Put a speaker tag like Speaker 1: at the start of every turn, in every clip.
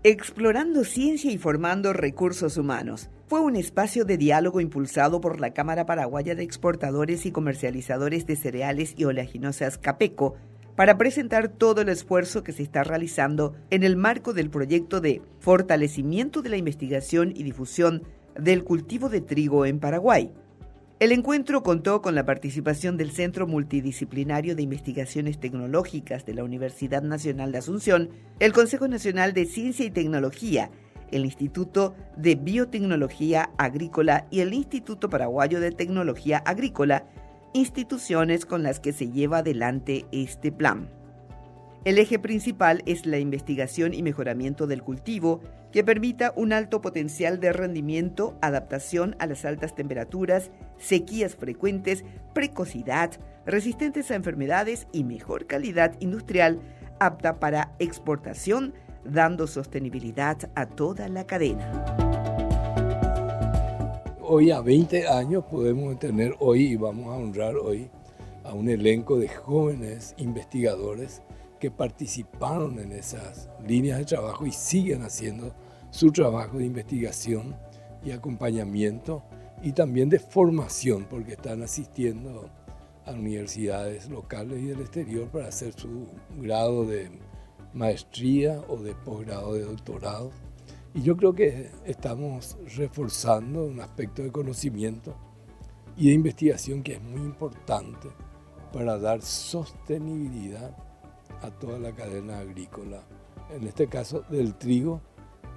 Speaker 1: Explorando ciencia y formando recursos humanos. Fue un espacio de diálogo impulsado por la Cámara Paraguaya de Exportadores y Comercializadores de Cereales y Oleaginosas CAPECO para presentar todo el esfuerzo que se está realizando en el marco del proyecto de fortalecimiento de la investigación y difusión del cultivo de trigo en Paraguay. El encuentro contó con la participación del Centro Multidisciplinario de Investigaciones Tecnológicas de la Universidad Nacional de Asunción, el Consejo Nacional de Ciencia y Tecnología, el Instituto de Biotecnología Agrícola y el Instituto Paraguayo de Tecnología Agrícola, instituciones con las que se lleva adelante este plan. El eje principal es la investigación y mejoramiento del cultivo que permita un alto potencial de rendimiento, adaptación a las altas temperaturas, sequías frecuentes, precocidad, resistentes a enfermedades y mejor calidad industrial apta para exportación, dando sostenibilidad a toda la cadena.
Speaker 2: Hoy a 20 años podemos tener hoy y vamos a honrar hoy a un elenco de jóvenes investigadores que participaron en esas líneas de trabajo y siguen haciendo su trabajo de investigación y acompañamiento y también de formación, porque están asistiendo a universidades locales y del exterior para hacer su grado de maestría o de posgrado de doctorado. Y yo creo que estamos reforzando un aspecto de conocimiento y de investigación que es muy importante para dar sostenibilidad a toda la cadena agrícola, en este caso del trigo,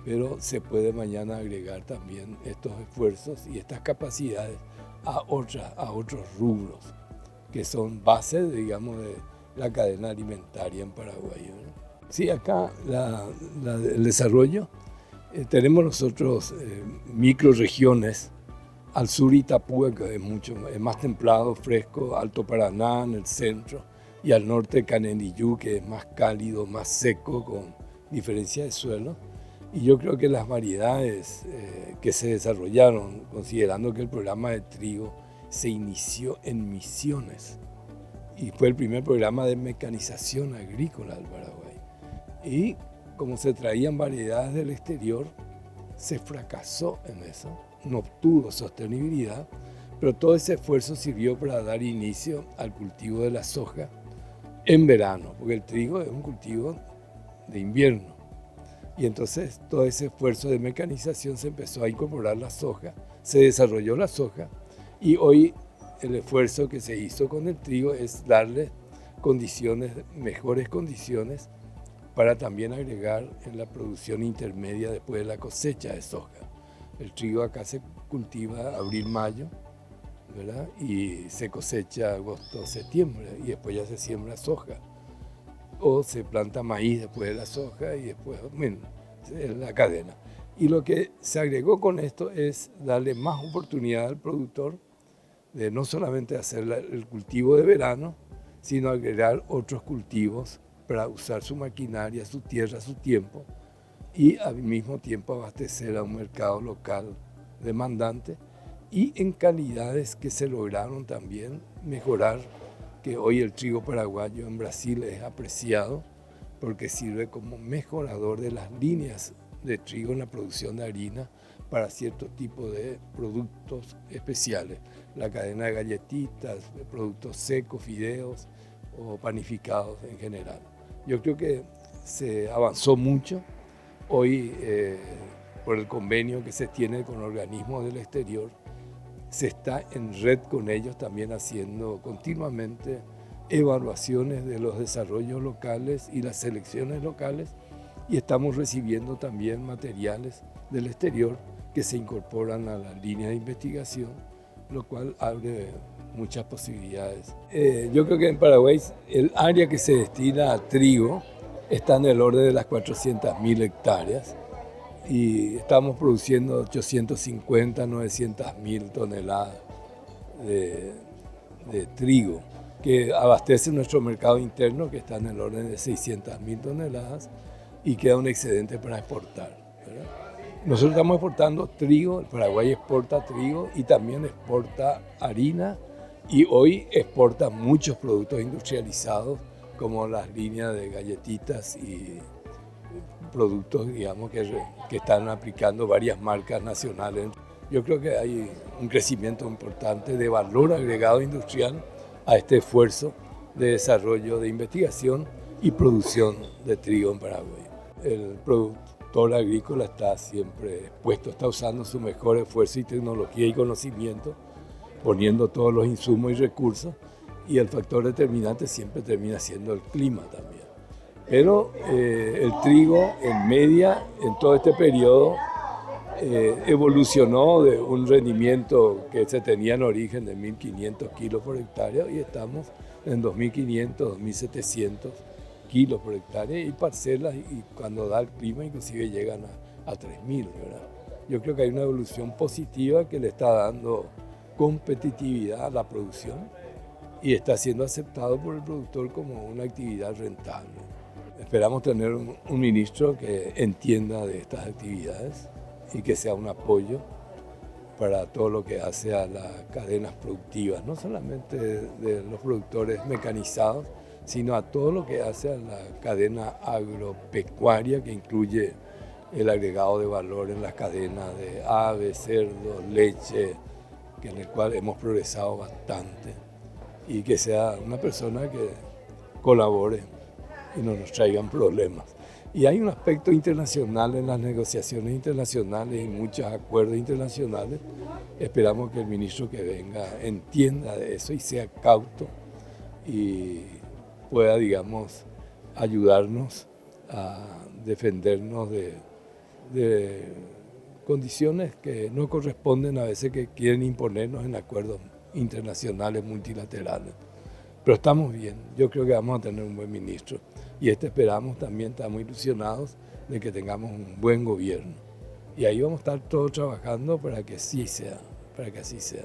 Speaker 2: pero se puede mañana agregar también estos esfuerzos y estas capacidades a otros rubros que son bases, digamos, de la cadena alimentaria en Paraguay, ¿no? Sí, acá el desarrollo, tenemos nosotros microregiones, al sur Itapúa, que es más templado, fresco, Alto Paraná en el centro, y al norte Canelillú, que es más cálido, más seco, con diferencia de suelo. Y yo creo que las variedades que se desarrollaron, considerando que el programa de trigo se inició en Misiones, y fue el primer programa de mecanización agrícola del Paraguay. Y como se traían variedades del exterior, se fracasó en eso, no obtuvo sostenibilidad, pero todo ese esfuerzo sirvió para dar inicio al cultivo de la soja en verano, porque el trigo es un cultivo de invierno. Y entonces todo ese esfuerzo de mecanización se empezó a incorporar la soja, se desarrolló la soja y hoy el esfuerzo que se hizo con el trigo es darle mejores condiciones para también agregar en la producción intermedia después de la cosecha de soja. El trigo acá se cultiva abril-mayo, ¿verdad? Y se cosecha agosto-septiembre y después ya se siembra soja. O se planta maíz después de la soja y después, bueno, es la cadena. Y lo que se agregó con esto es darle más oportunidad al productor de no solamente hacer el cultivo de verano, sino agregar otros cultivos para usar su maquinaria, su tierra, su tiempo y al mismo tiempo abastecer a un mercado local demandante y en calidades que se lograron también mejorar, que hoy el trigo paraguayo en Brasil es apreciado porque sirve como mejorador de las líneas de trigo en la producción de harina para cierto tipo de productos especiales, la cadena de galletitas, de productos secos, fideos o panificados en general. Yo creo que se avanzó mucho hoy por el convenio que se tiene con organismos del exterior. Se está en red con ellos también haciendo continuamente evaluaciones de los desarrollos locales y las selecciones locales y estamos recibiendo también materiales del exterior que se incorporan a la línea de investigación, lo cual abre muchas posibilidades. Yo creo que en Paraguay el área que se destina a trigo está en el orden de las 400.000 hectáreas y estamos produciendo 850, 900.000 toneladas de trigo que abastece nuestro mercado interno, que está en el orden de 600.000 toneladas y queda un excedente para exportar, ¿verdad? Nosotros estamos exportando trigo, el Paraguay exporta trigo y también exporta harina y hoy exporta muchos productos industrializados como las líneas de galletitas y productos, digamos, que están aplicando varias marcas nacionales. Yo creo que hay un crecimiento importante de valor agregado industrial a este esfuerzo de desarrollo de investigación y producción de trigo en Paraguay. El productor agrícola está siempre expuesto, está usando su mejor esfuerzo y tecnología y conocimiento, poniendo todos los insumos y recursos, y el factor determinante siempre termina siendo el clima también. Pero el trigo en media, en todo este periodo, evolucionó de un rendimiento que se tenía en origen de 1.500 kilos por hectárea y estamos en 2.500, 2.700 kilos por hectárea y parcelas, y cuando da el clima inclusive llegan a 3.000, ¿verdad? Yo creo que hay una evolución positiva que le está dando competitividad a la producción y está siendo aceptado por el productor como una actividad rentable. Esperamos tener un ministro que entienda de estas actividades y que sea un apoyo para todo lo que hace a las cadenas productivas, no solamente de los productores mecanizados, sino a todo lo que hace a la cadena agropecuaria, que incluye el agregado de valor en las cadenas de aves, cerdos, leche, en el cual hemos progresado bastante, y que sea una persona que colabore y no nos traigan problemas. Y hay un aspecto internacional en las negociaciones internacionales y muchos acuerdos internacionales. Esperamos que el ministro que venga entienda de eso y sea cauto y pueda, digamos, ayudarnos a defendernos de condiciones que no corresponden a veces, que quieren imponernos en acuerdos internacionales multilaterales. Pero estamos bien, yo creo que vamos a tener un buen ministro y esperamos también, estamos ilusionados de que tengamos un buen gobierno. Y ahí vamos a estar todos trabajando para que así sea, para que así sea.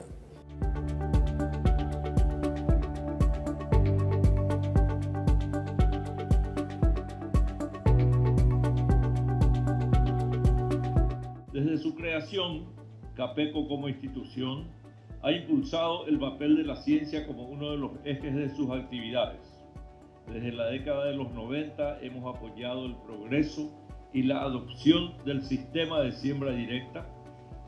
Speaker 3: Desde su creación, Capeco como institución ha impulsado el papel de la ciencia como uno de los ejes de sus actividades. Desde la década de los 90 hemos apoyado el progreso y la adopción del sistema de siembra directa,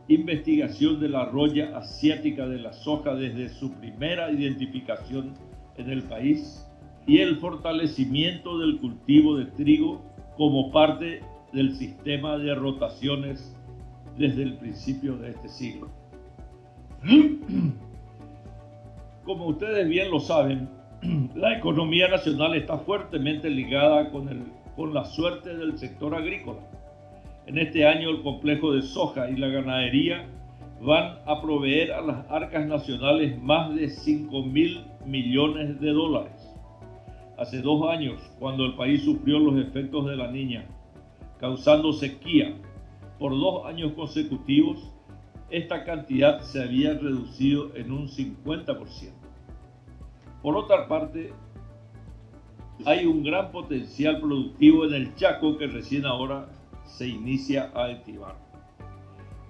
Speaker 3: investigación de la roya asiática de la soja desde su primera identificación en el país y el fortalecimiento del cultivo de trigo como parte del sistema de rotaciones desde el principio de este siglo. Como ustedes bien lo saben, la economía nacional está fuertemente ligada con la suerte del sector agrícola. En este año el complejo de soja y la ganadería van a proveer a las arcas nacionales más de 5.000 millones de dólares. Hace 2 años, cuando el país sufrió los efectos de la Niña, causando sequía por 2 años consecutivos, esta cantidad se había reducido en un 50%. Por otra parte, hay un gran potencial productivo en el Chaco que recién ahora se inicia a activar.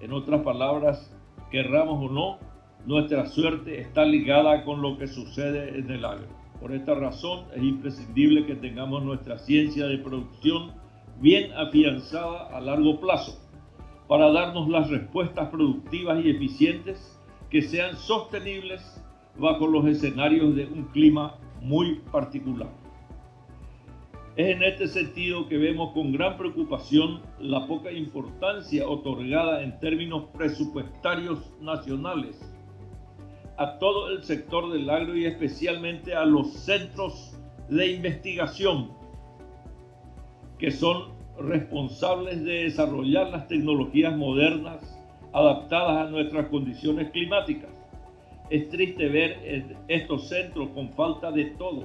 Speaker 3: En otras palabras, querramos o no, nuestra suerte está ligada con lo que sucede en el agro. Por esta razón es imprescindible que tengamos nuestra ciencia de producción bien afianzada a largo plazo, para darnos las respuestas productivas y eficientes que sean sostenibles bajo los escenarios de un clima muy particular. Es en este sentido que vemos con gran preocupación la poca importancia otorgada en términos presupuestarios nacionales a todo el sector del agro y especialmente a los centros de investigación, que son responsables de desarrollar las tecnologías modernas adaptadas a nuestras condiciones climáticas. Es triste ver estos centros con falta de todo: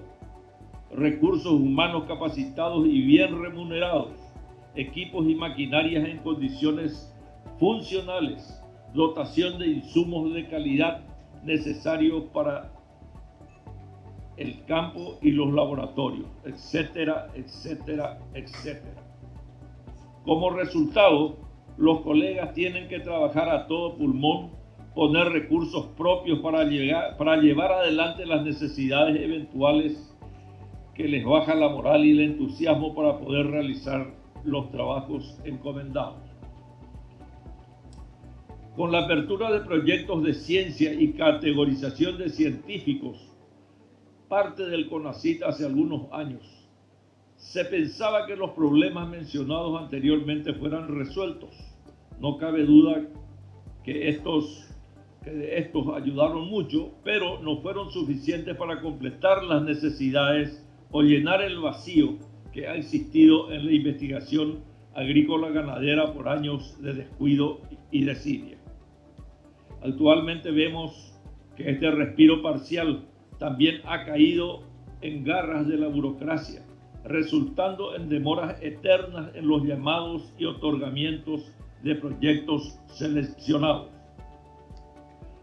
Speaker 3: recursos humanos capacitados y bien remunerados, equipos y maquinarias en condiciones funcionales, dotación de insumos de calidad necesarios para el campo y los laboratorios, etcétera, etcétera, etcétera. Como resultado, los colegas tienen que trabajar a todo pulmón, poner recursos propios para llevar adelante las necesidades eventuales que les baja la moral y el entusiasmo para poder realizar los trabajos encomendados. Con la apertura de proyectos de ciencia y categorización de científicos, parte del CONACYT hace algunos años, se pensaba que los problemas mencionados anteriormente fueran resueltos. No cabe duda que de estos ayudaron mucho, pero no fueron suficientes para completar las necesidades o llenar el vacío que ha existido en la investigación agrícola ganadera por años de descuido y desidia. Actualmente vemos que este respiro parcial también ha caído en garras de la burocracia, resultando en demoras eternas en los llamados y otorgamientos de proyectos seleccionados.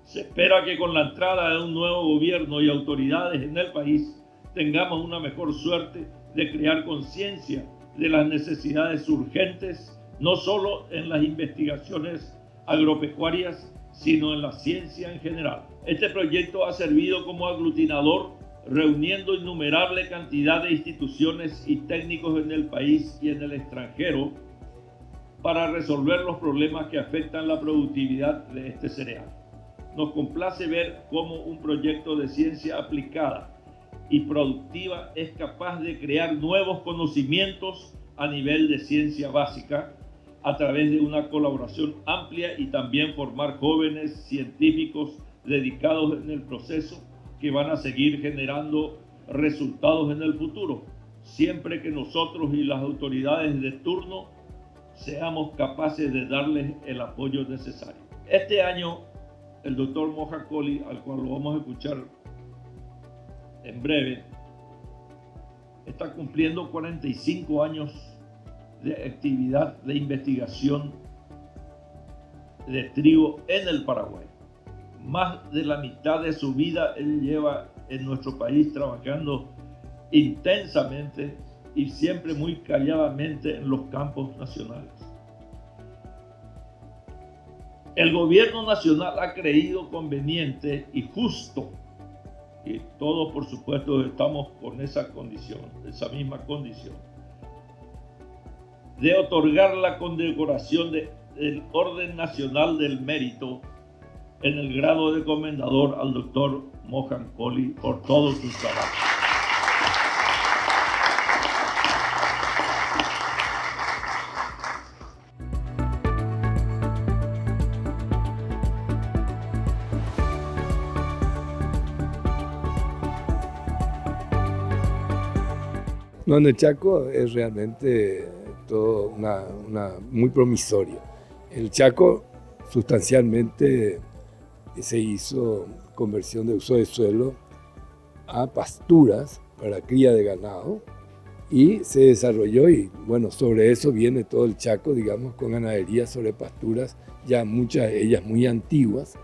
Speaker 3: Se espera que con la entrada de un nuevo gobierno y autoridades en el país tengamos una mejor suerte de crear conciencia de las necesidades urgentes, no solo en las investigaciones agropecuarias, sino en la ciencia en general. Este proyecto ha servido como aglutinador, reuniendo innumerable cantidad de instituciones y técnicos en el país y en el extranjero para resolver los problemas que afectan la productividad de este cereal. Nos complace ver cómo un proyecto de ciencia aplicada y productiva es capaz de crear nuevos conocimientos a nivel de ciencia básica a través de una colaboración amplia y también formar jóvenes científicos dedicados en el proceso que van a seguir generando resultados en el futuro, siempre que nosotros y las autoridades de turno seamos capaces de darles el apoyo necesario. Este año, el doctor Mohan Kohli, al cual lo vamos a escuchar en breve, está cumpliendo 45 años de actividad de investigación de trigo en el Paraguay. Más de la mitad de su vida él lleva en nuestro país trabajando intensamente y siempre muy calladamente en los campos nacionales. El gobierno nacional ha creído conveniente y justo, y todos por supuesto estamos con esa misma condición, de otorgar la condecoración del Orden Nacional del Mérito en el grado de comendador al doctor Mohan Kohli por todos sus trabajos.
Speaker 2: No, en el Chaco es realmente todo muy promisorio. El Chaco sustancialmente se hizo conversión de uso de suelo a pasturas para cría de ganado y se desarrolló y bueno, sobre eso viene todo el Chaco, digamos, con ganadería sobre pasturas, ya muchas de ellas muy antiguas,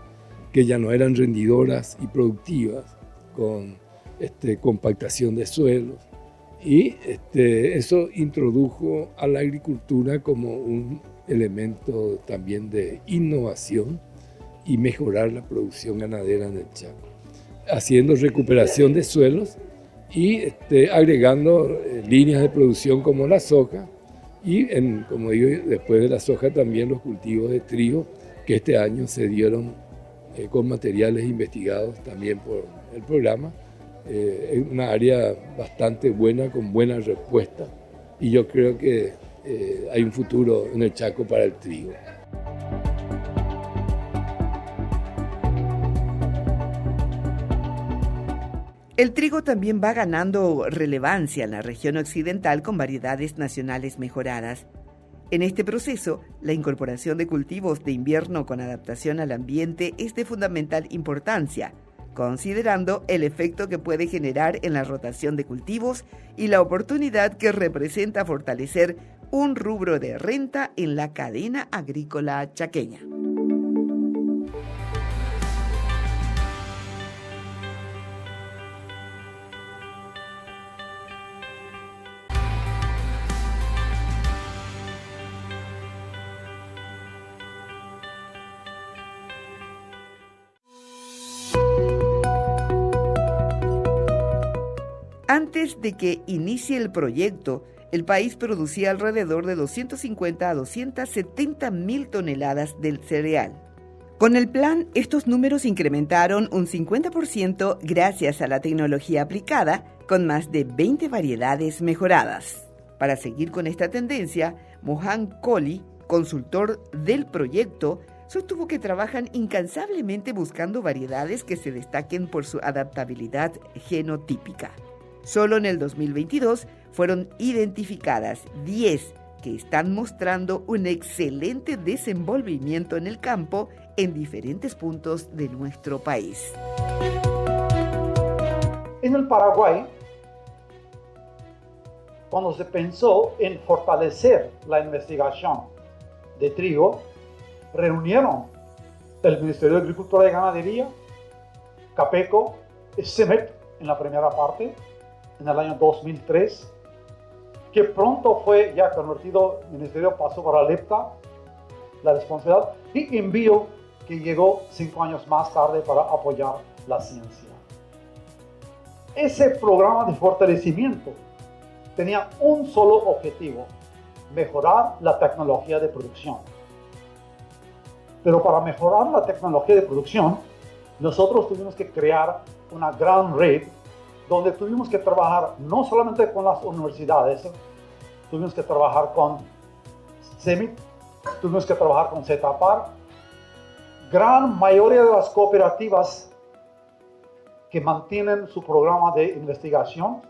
Speaker 2: que ya no eran rendidoras y productivas, con compactación de suelos. Y eso introdujo a la agricultura como un elemento también de innovación y mejorar la producción ganadera en el Chaco, haciendo recuperación de suelos y agregando líneas de producción como la soja y, como digo, después de la soja también los cultivos de trigo que este año se dieron con materiales investigados también por el programa. Es una área bastante buena, con buena respuesta, y yo creo que hay un futuro en el Chaco para el trigo.
Speaker 1: El trigo también va ganando relevancia en la región occidental con variedades nacionales mejoradas. En este proceso, la incorporación de cultivos de invierno con adaptación al ambiente es de fundamental importancia, considerando el efecto que puede generar en la rotación de cultivos y la oportunidad que representa fortalecer un rubro de renta en la cadena agrícola chaqueña. Antes de que inicie el proyecto, el país producía alrededor de 250 a 270 mil toneladas del cereal. Con el plan, estos números incrementaron un 50% gracias a la tecnología aplicada, con más de 20 variedades mejoradas. Para seguir con esta tendencia, Mohan Kohli, consultor del proyecto, sostuvo que trabajan incansablemente buscando variedades que se destaquen por su adaptabilidad genotípica. Solo en el 2022 fueron identificadas 10 que están mostrando un excelente desenvolvimiento en el campo en diferentes puntos de nuestro país.
Speaker 4: En el Paraguay, cuando se pensó en fortalecer la investigación de trigo, reunieron el Ministerio de Agricultura y Ganadería, Capeco, CEMET en la primera parte, en el año 2003, que pronto fue ya convertido, el ministerio pasó para LEPTA, la responsabilidad, y envío que llegó 5 años más tarde para apoyar la ciencia. Ese programa de fortalecimiento tenía un solo objetivo: mejorar la tecnología de producción. Pero para mejorar la tecnología de producción, nosotros tuvimos que crear una gran red donde tuvimos que trabajar no solamente con las universidades, tuvimos que trabajar con CEMIT, tuvimos que trabajar con CETAPAR, gran mayoría de las cooperativas que mantienen su programa de investigación,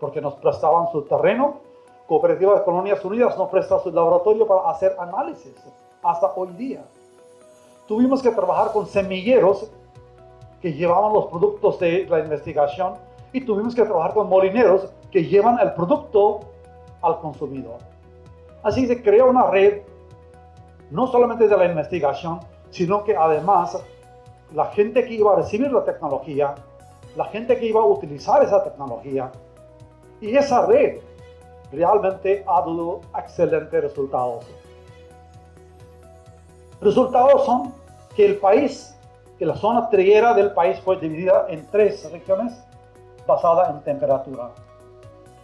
Speaker 4: porque nos prestaban su terreno. Cooperativa de Colonias Unidas nos presta su laboratorio para hacer análisis hasta hoy día. Tuvimos que trabajar con semilleros que llevaban los productos de la investigación, y tuvimos que trabajar con molineros que llevan el producto al consumidor. Así se creó una red no solamente de la investigación, sino que además la gente que iba a recibir la tecnología, la gente que iba a utilizar esa tecnología, y esa red realmente ha dado excelentes resultados. Resultados son que el país, que la zona triguera del país fue dividida en 3 regiones basada en temperatura.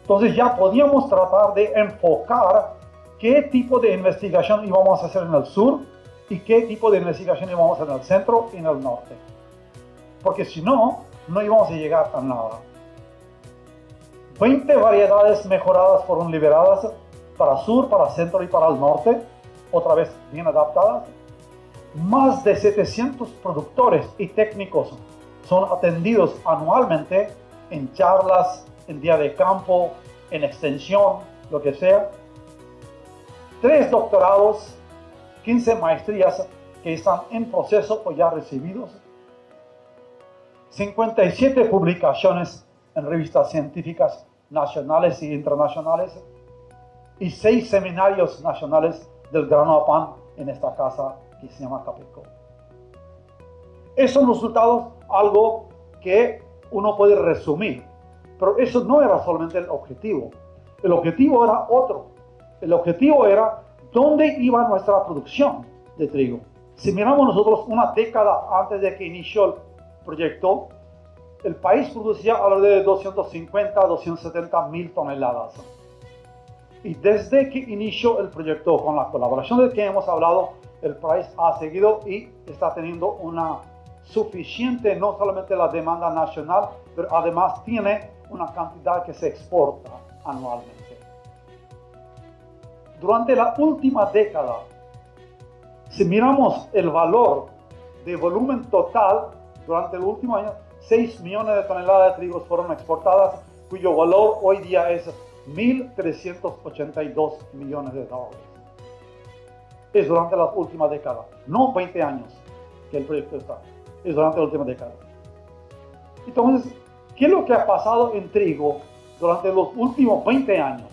Speaker 4: Entonces ya podíamos tratar de enfocar qué tipo de investigación íbamos a hacer en el sur y qué tipo de investigación íbamos a hacer en el centro y en el norte. Porque si no, no íbamos a llegar a nada. 20 variedades mejoradas fueron liberadas para sur, para centro y para el norte, otra vez bien adaptadas. Más de 700 productores y técnicos son atendidos anualmente en charlas, en día de campo, en extensión, lo que sea. 3 doctorados, 15 maestrías que están en proceso o ya recibidos. 57 publicaciones en revistas científicas nacionales y internacionales. Y 6 seminarios nacionales del grano a pan en esta casa que se llama Capeco. Esos son resultados, algo que uno puede resumir, pero eso no era solamente el objetivo. El objetivo era otro. El objetivo era dónde iba nuestra producción de trigo. Si miramos nosotros una década antes de que inició el proyecto, el país producía alrededor de 250 a 270 mil toneladas. Y desde que inició el proyecto, con la colaboración de que hemos hablado, el país ha seguido y está teniendo una suficiente, no solamente la demanda nacional, pero además tiene una cantidad que se exporta anualmente. Durante la última década, si miramos el valor de volumen total, durante el último año, 6 millones de toneladas de trigo fueron exportadas, cuyo valor hoy día es 1.382 millones de dólares. Es durante la última década, no 20 años que el proyecto está, es durante la última década. Entonces, ¿qué es lo que ha pasado en trigo durante los últimos 20 años?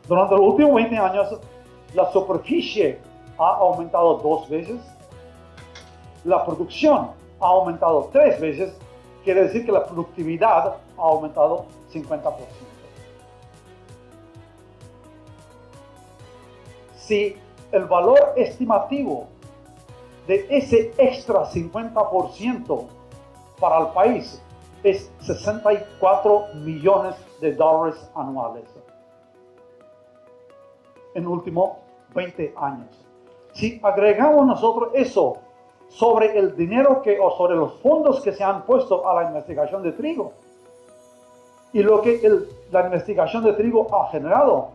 Speaker 4: Durante los últimos 20 años, la superficie ha aumentado 2 veces, la producción ha aumentado 3 veces, quiere decir que la productividad ha aumentado 50%. Si el valor estimativo de ese extra 50% para el país es 64 millones de dólares anuales. en los últimos 20 años. Si agregamos nosotros eso sobre el dinero o sobre los fondos que se han puesto a la investigación de trigo y lo que la investigación de trigo ha generado,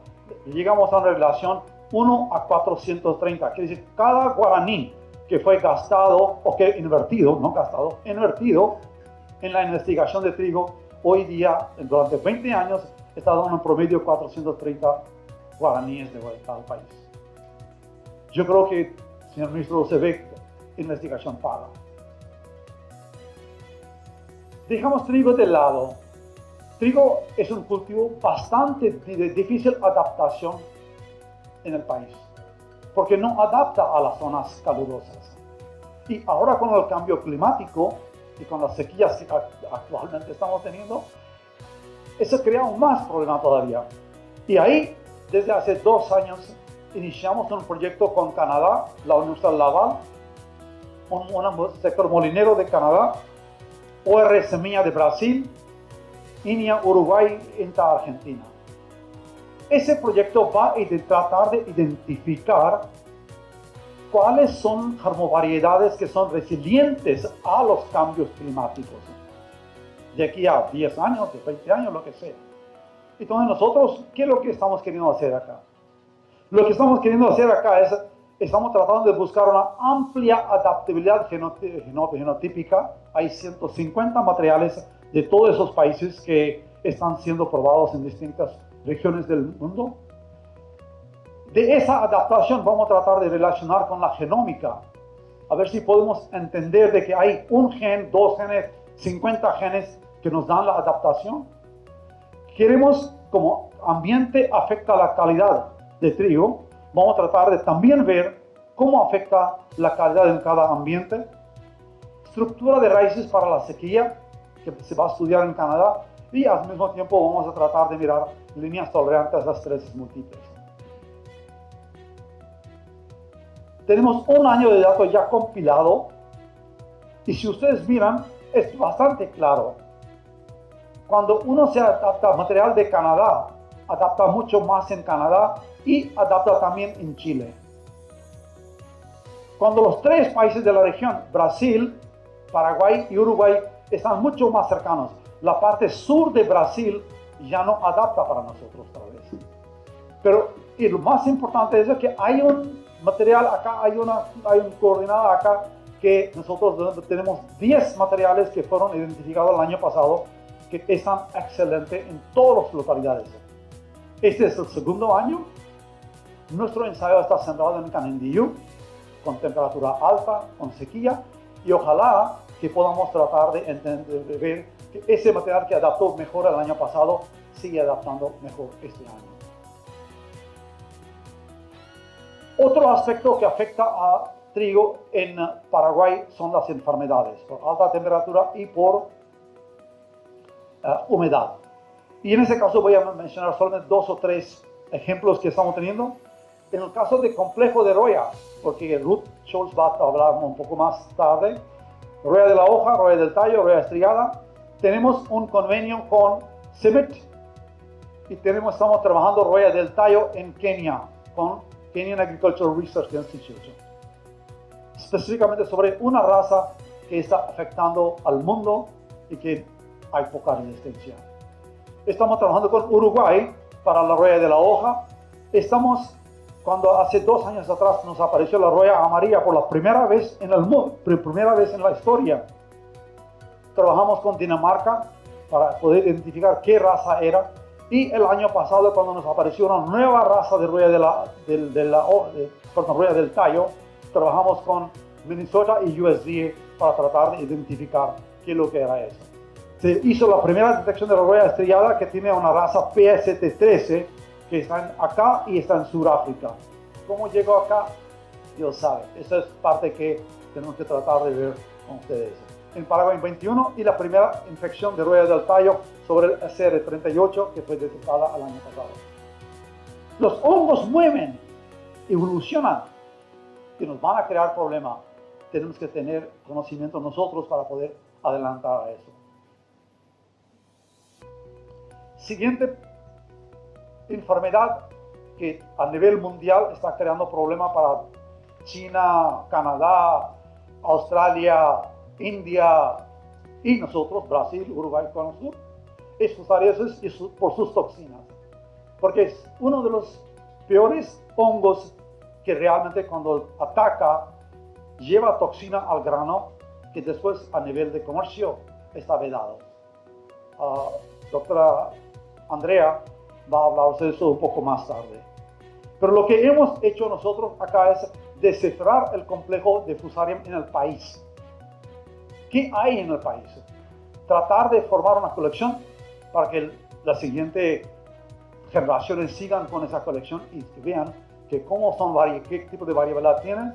Speaker 4: llegamos a una relación 1 a 430. Quiere decir, cada guaraní que fue gastado o que invertido, no gastado, invertido en la investigación de trigo, hoy día, durante 20 años, está dando un promedio 430 guaraníes de vuelta al país. Yo creo que, señor ministro, se ve investigación paga. Dejamos trigo de lado. Trigo es un cultivo bastante de difícil adaptación en el país, porque no adapta a las zonas calurosas. Y ahora con el cambio climático y con las sequías que actualmente estamos teniendo, eso crea aún más problema todavía. Y ahí, desde hace 2 años, iniciamos un proyecto con Canadá, la Universidad Laval, un sector molinero de Canadá, OR Semilla de Brasil, INIA Uruguay, INTA Argentina. Ese proyecto va a tratar de identificar cuáles son germovariedades que son resilientes a los cambios climáticos. De aquí a 10 años, de 20 años, lo que sea. Entonces nosotros, ¿qué es lo que estamos queriendo hacer acá? Lo que estamos queriendo hacer acá es, estamos tratando de buscar una amplia adaptabilidad genotípica. Hay 150 materiales de todos esos países que están siendo probados en distintas regiones del mundo. De esa adaptación vamos a tratar de relacionar con la genómica, a ver si podemos entender de que hay un gen, 2 genes, 50 genes que nos dan la adaptación. Queremos, como ambiente afecta la calidad de trigo, vamos a tratar de también ver cómo afecta la calidad en cada ambiente. Estructura de raíces para la sequía, que se va a estudiar en Canadá, y al mismo tiempo vamos a tratar de mirar líneas tolerantes a estrés múltiples. Tenemos 1 año de datos ya compilado, y si ustedes miran, es bastante claro. Cuando uno se adapta a material de Canadá, adapta mucho más en Canadá y adapta también en Chile. Cuando los 3 países de la región, Brasil, Paraguay y Uruguay, están mucho más cercanos, la parte sur de Brasil ya no adapta para nosotros tal vez. Pero y lo más importante es que hay un material acá, hay una coordenada acá que nosotros tenemos 10 materiales que fueron identificados el año pasado que están excelentes en todas las localidades. Este es el 2º año. Nuestro ensayo está centrado en Canindeyú, con temperatura alta, con sequía, y ojalá que podamos tratar de ver que ese material que adaptó mejor el año pasado sigue adaptando mejor este año. Otro aspecto que afecta a trigo en Paraguay son las enfermedades, por alta temperatura y por humedad. Y en ese caso voy a mencionar solamente 2 o 3 ejemplos que estamos teniendo. En el caso de complejo de roya, porque Ruth Scholz va a hablar un poco más tarde, roya de la hoja, roya del tallo, roya estriada, tenemos un convenio con CIMMYT y estamos trabajando roya del tallo en Kenia, con Kenyan Agricultural Research Institute, específicamente sobre una raza que está afectando al mundo y que hay poca resistencia. Estamos trabajando con Uruguay para la roya de la hoja. Cuando hace 2 años atrás nos apareció la roya amarilla por la primera vez en el mundo, primera vez en la historia. Trabajamos con Dinamarca para poder identificar qué raza era. Y el año pasado, cuando nos apareció una nueva raza de roya roya del tallo, trabajamos con Minnesota y USDA para tratar de identificar qué es lo que era eso. Se hizo la primera detección de la roya estrellada, que tiene una raza PST13 que está acá y está en Sudáfrica. ¿Cómo llegó acá? Dios sabe. Esa es parte que tenemos que tratar de ver con ustedes. En Paraguay 21 y la primera infección de roya del tallo sobre el SR38 que fue detectada el año pasado. Los hongos mueven, evolucionan y nos van a crear problemas. Tenemos que tener conocimiento nosotros para poder adelantar a eso. Siguiente enfermedad que a nivel mundial está creando problemas para China, Canadá, Australia, India y nosotros, Brasil, Uruguay, con sur, estos áreas por sus toxinas. Porque es uno de los peores hongos que realmente cuando ataca lleva toxina al grano que después a nivel de comercio está vedado. Doctora Andrea va a hablar de eso un poco más tarde. Pero lo que hemos hecho nosotros acá es descifrar el complejo de Fusarium en el país. ¿Qué hay en el país? Tratar de formar una colección para que las siguientes generaciones sigan con esa colección y vean que cómo son, qué tipo de variabilidad tienen,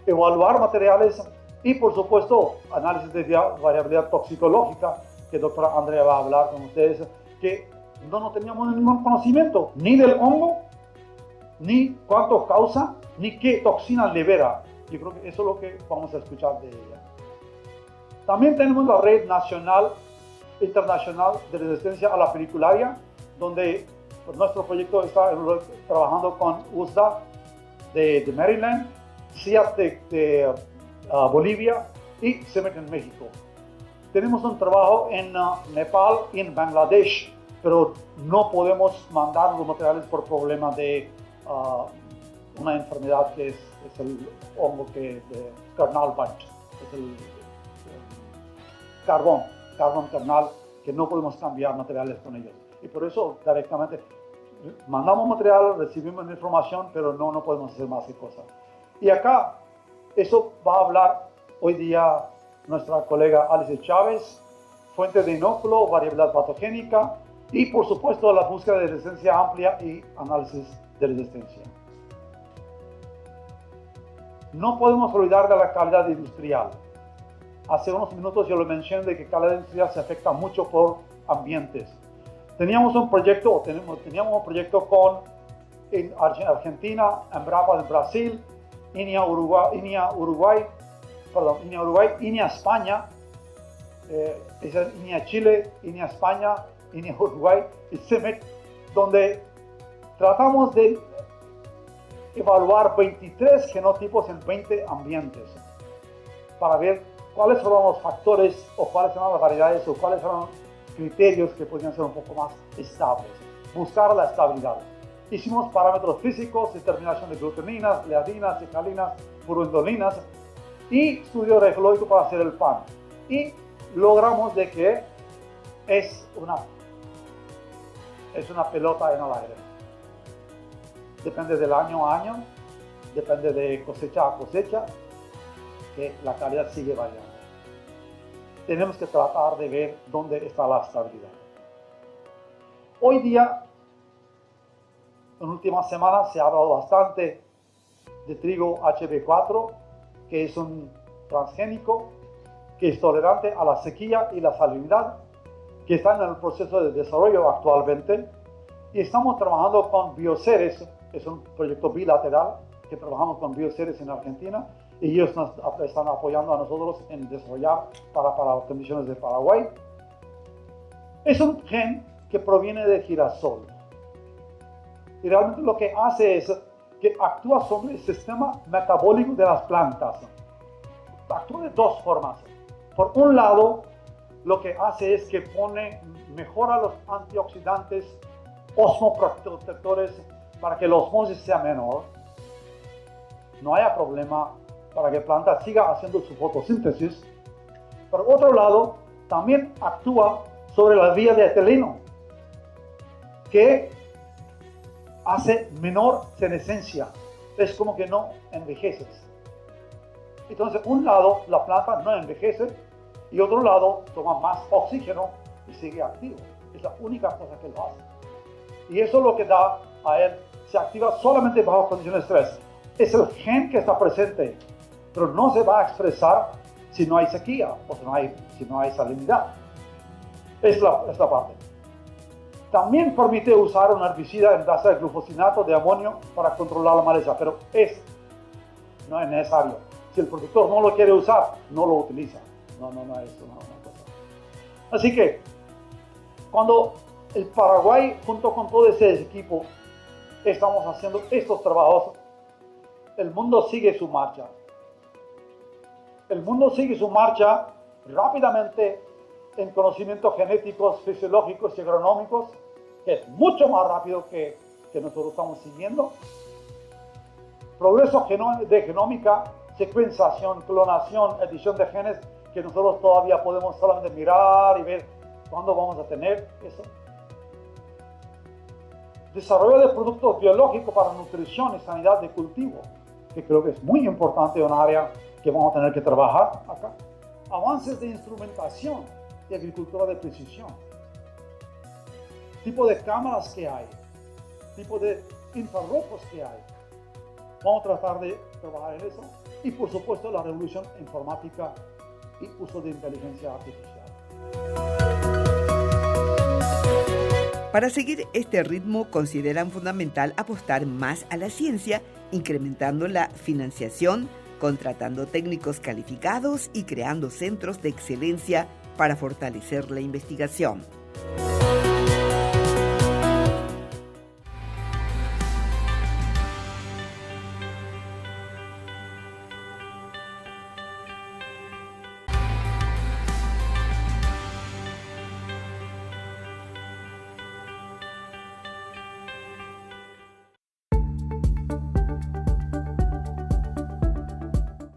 Speaker 4: evaluar materiales y por supuesto análisis de variabilidad toxicológica que doctora Andrea va a hablar con ustedes, que no teníamos ningún conocimiento ni del hongo, ni cuánto causa, ni qué toxina libera. Yo creo que eso es lo que vamos a escuchar de ella. También tenemos la red internacional de resistencia a la penicularia, donde nuestro proyecto está trabajando con USDA de Maryland, CIAT de Bolivia y CEMEC en México. Tenemos un trabajo en Nepal y en Bangladesh, pero no podemos mandar los materiales por problema de una enfermedad que es el hongo de carnal bunch, es el carbón carnal, que no podemos cambiar materiales con ellos. Y por eso directamente mandamos material, recibimos información, pero no podemos hacer más de cosas. Y acá, eso va a hablar hoy día nuestra colega Alice Chávez, fuente de inóculo, variabilidad patogénica y por supuesto la búsqueda de resistencia amplia y análisis de resistencia. No podemos olvidar de la calidad industrial. Hace unos minutos yo le mencioné de que calidad industrial se afecta mucho por ambientes. Teníamos un proyecto en Argentina, Embrapa en Brasil, INEA Uruguay, INEA España, INEA Chile, INEA España, INEA Uruguay y CEMEC, donde tratamos de evaluar 23 genotipos en 20 ambientes para ver cuáles fueron los factores o cuáles eran las variedades o cuáles eran los criterios que podían ser un poco más estables. Buscar la estabilidad. Hicimos parámetros físicos, determinación de glutaminas, gliadinas, cicalinas, purindolinas y estudio refológico para hacer el pan. Y logramos de que es una pelota en el aire. Depende del año a año, depende de cosecha a cosecha, que la calidad sigue variando. Tenemos que tratar de ver dónde está la estabilidad. Hoy día, en últimas semanas, se ha hablado bastante de trigo HB4, que es un transgénico, que es tolerante a la sequía y la salinidad, que está en el proceso de desarrollo actualmente. Y estamos trabajando con Bioceres, es un proyecto bilateral, que trabajamos con Bioceres en Argentina, y ellos nos están apoyando a nosotros en desarrollar para condiciones de Paraguay. Es un gen que proviene del girasol. Y realmente lo que hace es que actúa sobre el sistema metabólico de las plantas. Actúa de dos formas. Por un lado, lo que hace es que mejora los antioxidantes osmoprotectores para que la osmosis sea menor. No haya problema para que la planta siga haciendo su fotosíntesis. Por otro lado, también actúa sobre la vía de etileno, que hace menor senescencia. Es como que no envejeces. Entonces, un lado, la planta no envejece, y otro lado, toma más oxígeno y sigue activo. Es la única cosa que lo hace. Y eso es lo que da a él, se activa solamente bajo condiciones de estrés. Es el gen que está presente, pero no se va a expresar si no hay sequía o si no hay salinidad. Es la parte. También permite usar un herbicida en base de glufosinato de amonio para controlar la maleza, pero no es necesario. Si el productor no lo quiere usar, no lo utiliza. No es una cosa. Así que, cuando el Paraguay, junto con todo ese equipo, estamos haciendo estos trabajos, el mundo sigue su marcha. El mundo sigue su marcha rápidamente en conocimientos genéticos, fisiológicos y agronómicos, que es mucho más rápido que nosotros estamos siguiendo. Progreso de genómica, secuenciación, clonación, edición de genes, que nosotros todavía podemos solamente mirar y ver cuándo vamos a tener eso. Desarrollo de productos biológicos para nutrición y sanidad de cultivo, que creo que es muy importante, un área que vamos a tener que trabajar acá. Avances de instrumentación y agricultura de precisión. Tipo de cámaras que hay, tipo de infrarrojos que hay. Vamos a tratar de trabajar en eso. Y por supuesto la revolución informática y uso de inteligencia artificial.
Speaker 1: Para seguir este ritmo, consideran fundamental apostar más a la ciencia, incrementando la financiación, contratando técnicos calificados y creando centros de excelencia para fortalecer la investigación.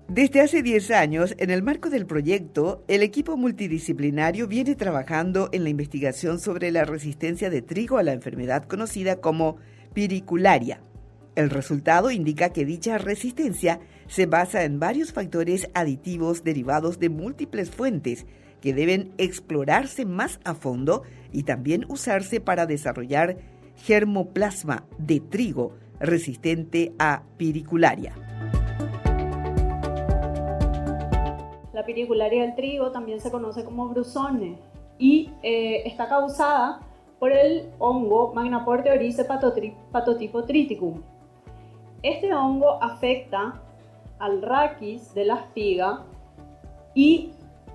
Speaker 1: Desde hace 10 años, en el marco del proyecto, el equipo multidisciplinario viene trabajando en la investigación sobre la resistencia de trigo a la enfermedad conocida como piricularia. El resultado indica que dicha resistencia se basa en varios factores aditivos derivados de múltiples fuentes que deben explorarse más a fondo y también usarse para desarrollar germoplasma de trigo resistente a piricularia.
Speaker 5: La piricularia del trigo también se conoce como brusone y está causada por el hongo Magnaporte oryzae patotipo triticum. Este hongo afecta al raquis de la espiga y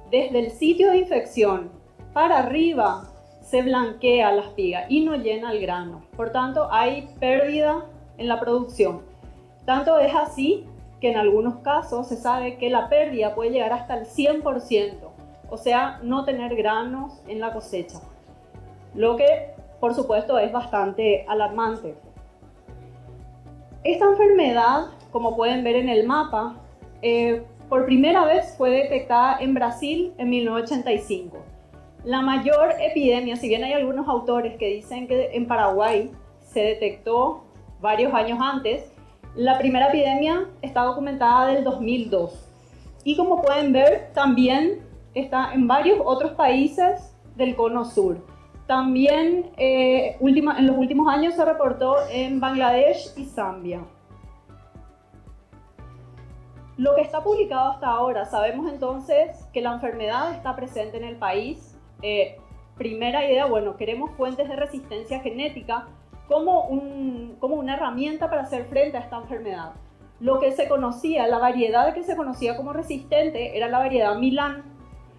Speaker 5: desde el sitio de infección para arriba se blanquea la espiga y no llena el grano. Por tanto, hay pérdida en la producción. Tanto es así que en algunos casos se sabe que la pérdida puede llegar hasta el 100%, o sea, no tener granos en la cosecha, lo que por supuesto es bastante alarmante. Esta enfermedad, como pueden ver en el mapa, por primera vez fue detectada en Brasil en 1985. La mayor epidemia, si bien hay algunos autores que dicen que en Paraguay se detectó varios años antes, la primera epidemia está documentada del 2002 y como pueden ver también está en varios otros países del cono sur. También en los últimos años se reportó en Bangladesh y Zambia. Lo que está publicado hasta ahora, sabemos entonces que la enfermedad está presente en el país. Primera idea, bueno, queremos fuentes de resistencia genética como una herramienta para hacer frente a esta enfermedad. Lo que se conocía, la variedad que se conocía como resistente era la variedad Milan.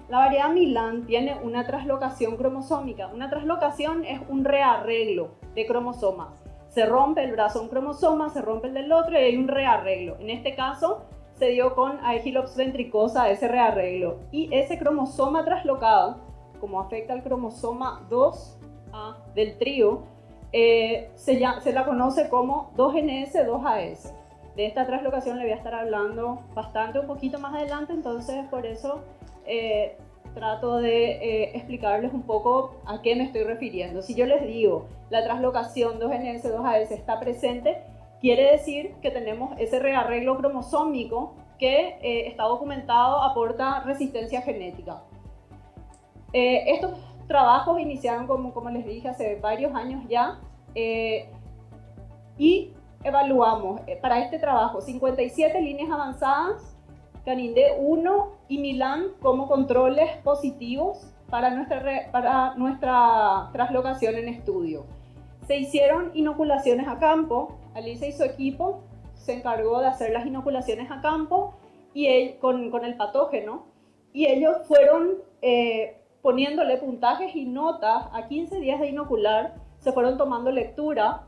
Speaker 5: La variedad Milan tiene una traslocación cromosómica. Una traslocación es un rearreglo de cromosomas. Se rompe el brazo de un cromosoma, se rompe el del otro y hay un rearreglo. En este caso se dio con Aegilops ventricosa ese rearreglo. Y ese cromosoma traslocado, como afecta al cromosoma 2A del trigo, se la conoce como 2NS2AS. De esta traslocación le voy a estar hablando un poquito más adelante, entonces por eso trato de explicarles un poco a qué me estoy refiriendo. Si yo les digo la traslocación 2NS2AS está presente, quiere decir que tenemos ese rearreglo cromosómico que está documentado, aporta resistencia genética. Estos trabajos iniciaron, como les dije, hace varios años ya y evaluamos para este trabajo 57 líneas avanzadas, Canindé 1 y Milan como controles positivos para nuestra traslocación en estudio. Se hicieron inoculaciones a campo, Alicia y su equipo se encargó de hacer las inoculaciones a campo y con el patógeno y ellos fueron poniéndole puntajes y notas a 15 días de inocular, se fueron tomando lectura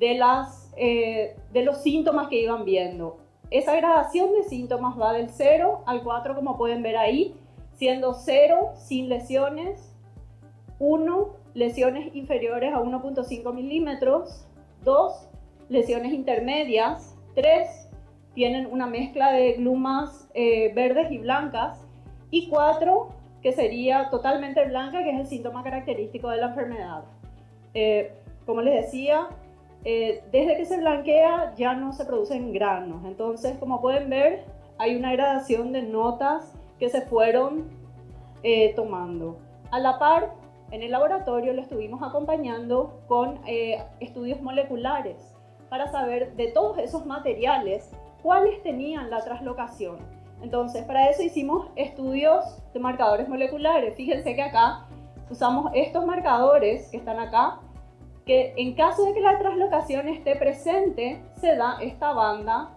Speaker 5: de los síntomas que iban viendo. Esa gradación de síntomas va del 0 al 4, como pueden ver ahí, siendo 0 sin lesiones, 1 lesiones inferiores a 1.5 milímetros, 2 lesiones intermedias, 3 tienen una mezcla de glumas verdes y blancas, y 4 que sería totalmente blanca, que es el síntoma característico de la enfermedad. Como les decía, desde que se blanquea ya no se producen granos. Entonces, como pueden ver, hay una gradación de notas que se fueron tomando. A la par, en el laboratorio lo estuvimos acompañando con estudios moleculares para saber de todos esos materiales cuáles tenían la translocación. Entonces, para eso hicimos estudios de marcadores moleculares. Fíjense que acá usamos estos marcadores que están acá, que en caso de que la translocación esté presente, se da esta banda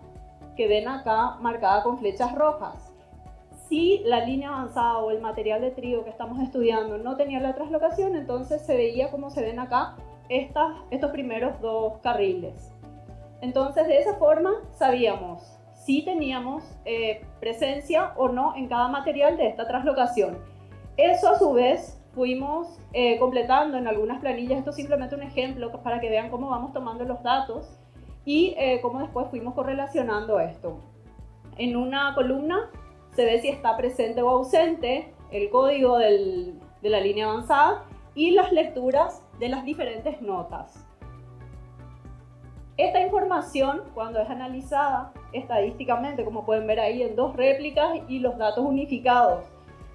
Speaker 5: que ven acá marcada con flechas rojas. Si la línea avanzada o el material de trigo que estamos estudiando no tenía la translocación, entonces se veía como se ven acá estos primeros dos carriles. Entonces, de esa forma sabíamos si teníamos presencia o no en cada material de esta translocación. Eso a su vez fuimos completando en algunas planillas. Esto es simplemente un ejemplo para que vean cómo vamos tomando los datos y cómo después fuimos correlacionando esto. En una columna se ve si está presente o ausente el código de la línea avanzada y las lecturas de las diferentes notas. Esta información, cuando es analizada estadísticamente, como pueden ver ahí, en dos réplicas y los datos unificados.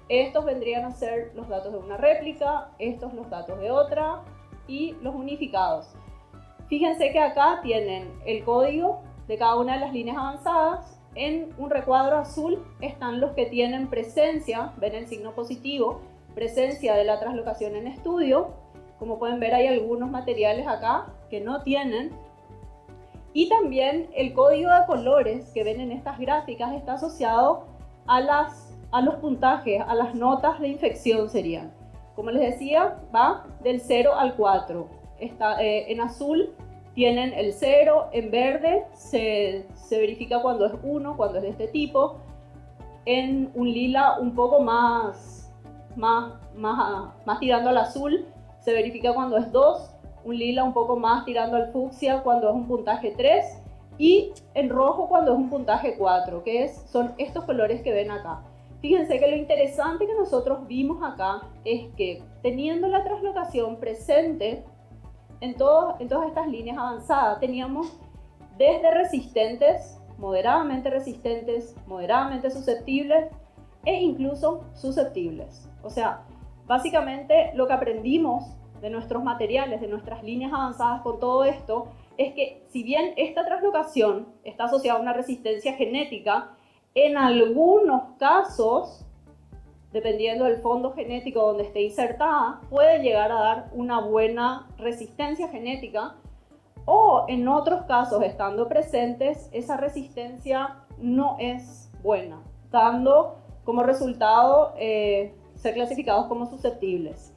Speaker 5: Estos vendrían a ser los datos de una réplica, estos los datos de otra y los unificados. Fíjense que acá tienen el código de cada una de las líneas avanzadas. En un recuadro azul están los que tienen presencia, ven el signo positivo, presencia de la translocación en estudio. Como pueden ver, hay algunos materiales acá que no tienen. Y también el código de colores que ven en estas gráficas está asociado a los puntajes, a las notas de infección serían. Como les decía, va del 0 al 4. En azul tienen el 0, en verde se verifica cuando es 1, cuando es de este tipo. En un lila un poco más tirando al azul se verifica cuando es 2. Un lila un poco más tirando al fucsia cuando es un puntaje 3 y en rojo cuando es un puntaje 4, que son estos colores que ven acá. Fíjense que lo interesante que nosotros vimos acá es que teniendo la translocación presente en todas estas líneas avanzadas, teníamos desde resistentes, moderadamente susceptibles e incluso susceptibles. O sea, básicamente lo que aprendimos de nuestros materiales, de nuestras líneas avanzadas con todo esto, es que si bien esta translocación está asociada a una resistencia genética, en algunos casos, dependiendo del fondo genético donde esté insertada, puede llegar a dar una buena resistencia genética, o en otros casos, estando presentes, esa resistencia no es buena, dando como resultado ser clasificados como susceptibles.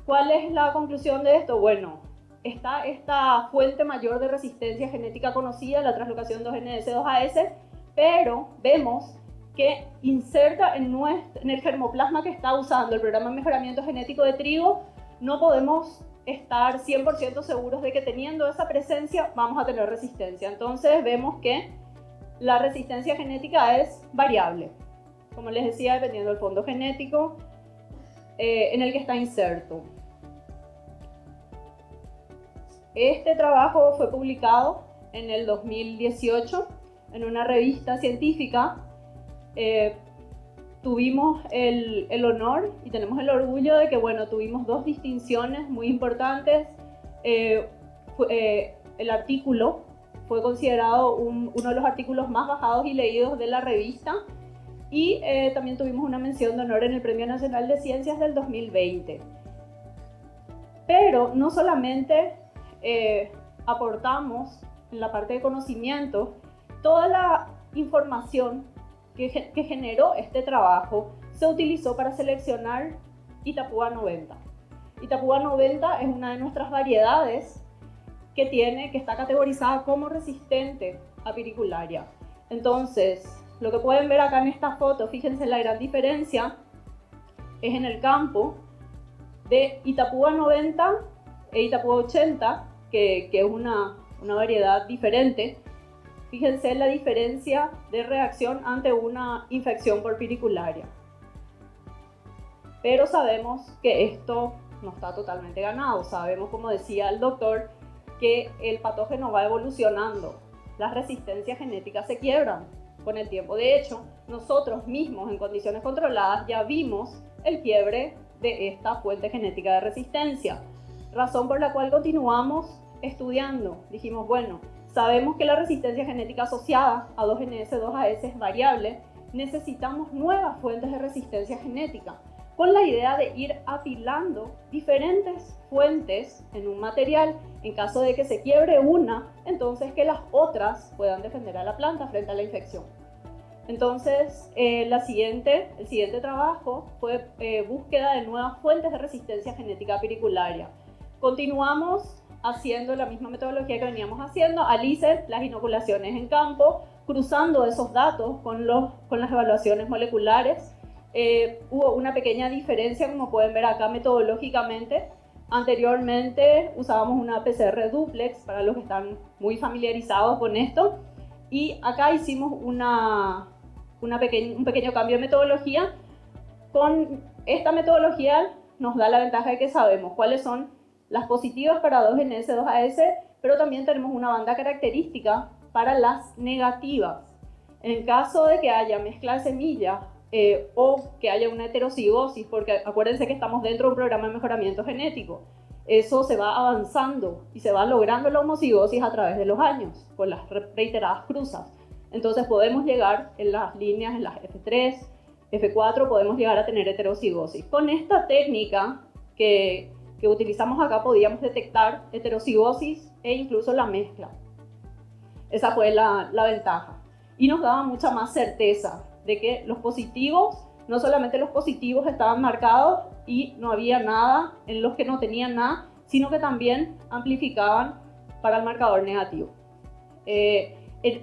Speaker 5: ¿Cuál es la conclusión de esto? Bueno, está esta fuente mayor de resistencia genética conocida, la translocación 2NS2AS, pero vemos que inserta en el germoplasma que está usando el programa de mejoramiento genético de trigo, no podemos estar 100% seguros de que teniendo esa presencia vamos a tener resistencia. Entonces vemos que la resistencia genética es variable, como les decía, dependiendo del fondo genético en el que está inserto. Este trabajo fue publicado en el 2018 en una revista científica. Tuvimos el honor y tenemos el orgullo de que, bueno, tuvimos dos distinciones muy importantes. El artículo fue considerado uno de los artículos más bajados y leídos de la revista, y también tuvimos una mención de honor en el Premio Nacional de Ciencias del 2020. Pero no solamente aportamos en la parte de conocimiento toda la información que generó este trabajo, se utilizó para seleccionar Itapúa 90. Itapúa 90 es una de nuestras variedades que está categorizada como resistente a piricularia. Entonces, lo que pueden ver acá en esta foto, fíjense la gran diferencia, es en el campo de Itapúa 90 e Itapúa 80, que es una variedad diferente. Fíjense la diferencia de reacción ante una infección por piricularia. Pero sabemos que esto no está totalmente ganado. Sabemos, como decía el doctor, que el patógeno va evolucionando. Las resistencias genéticas se quiebran con el tiempo. De hecho, nosotros mismos en condiciones controladas ya vimos el quiebre de esta fuente genética de resistencia. Razón por la cual continuamos estudiando. Dijimos, bueno, sabemos que la resistencia genética asociada a 2NS, 2AS es variable. Necesitamos nuevas fuentes de resistencia genética, con la idea de ir apilando diferentes fuentes en un material. En caso de que se quiebre una, entonces que las otras puedan defender a la planta frente a la infección. Entonces, el siguiente trabajo fue búsqueda de nuevas fuentes de resistencia genética piricularia. Continuamos haciendo la misma metodología que veníamos haciendo, ALICE, las inoculaciones en campo, cruzando esos datos con las evaluaciones moleculares. Hubo una pequeña diferencia, como pueden ver acá metodológicamente. Anteriormente usábamos una PCR duplex, para los que están muy familiarizados con esto, y acá hicimos un pequeño cambio de metodología. Con esta metodología nos da la ventaja de que sabemos cuáles son las positivas para 2NS, 2AS, pero también tenemos una banda característica para las negativas. En caso de que haya mezcla de semillas o que haya una heterocigosis, porque acuérdense que estamos dentro de un programa de mejoramiento genético, eso se va avanzando y se va logrando la homocigosis a través de los años, con las reiteradas cruzas. Entonces podemos llegar en las líneas, en las F3, F4, podemos llegar a tener heterocigosis. Con esta técnica que utilizamos acá podíamos detectar heterocigosis e incluso la mezcla. Esa fue la ventaja. Y nos daba mucha más certeza de que los positivos, no solamente los positivos estaban marcados y no había nada en los que no tenían nada, sino que también amplificaban para el marcador negativo.